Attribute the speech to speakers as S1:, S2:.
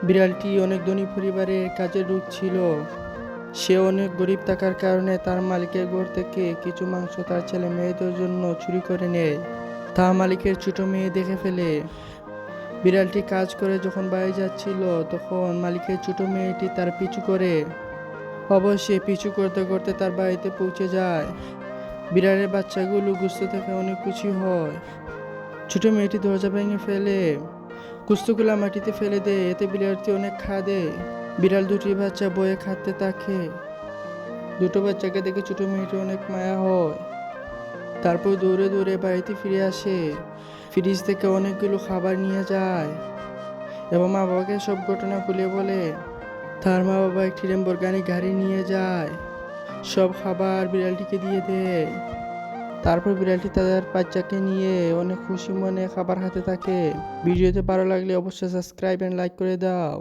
S1: বিড়ালটি অনেক ধনী পরিবারের কাজে ঢুকছিল। সে অনেক গরিব থাকার কারণে তার মালিকের ঘর থেকে কিছু মাংস তার ছেলে মেয়েদের জন্য চুরি করে নেয়। তা মালিকের ছোট মেয়ে দেখে ফেলে। বিড়ালটি কাজ করে যখন বাইরে যাচ্ছিল তখন মালিকের ছোট মেয়েটি তার পিছু করে। অবশ্যই পিছু করতে করতে তার বাড়িতে পৌঁছে যায়। বিড়ালের বাচ্চাগুলো গোস্ত থেকে অনেক খুশি হয়। ছোট মেয়েটি দরজা ভেঙে ফেলে, গোস্তগুলা মাটিতে ফেলে দেয়, এতে বিড়ালটি অনেক খাদে। বিড়াল দুটি বাচ্চা বয়ে খাটতে থাকে। দুটো বাচ্চাকে দেখে ছোট মেয়েটি অনেক মায়া হয়। তারপর দৌড়ে দৌড়ে বাড়িতে ফিরে আসে। ফ্রিজ থেকে অনেকগুলো খাবার নিয়ে যায় এবং মা বাবাকে সব ঘটনা খুলে বলে। তার মা বাবা একটি ল্যাম্বরগিনি গাড়ি নিয়ে যায়, সব খাবার বিড়ালটিকে দিয়ে দেয়। তারপর বিড়ালটি তাদের বাচ্চাকে নিয়ে অনেক খুশি মনে খাবার খেতে থাকে। ভিডিওতে ভালো লাগলে অবশ্যই সাবস্ক্রাইব এন্ড লাইক করে দাও।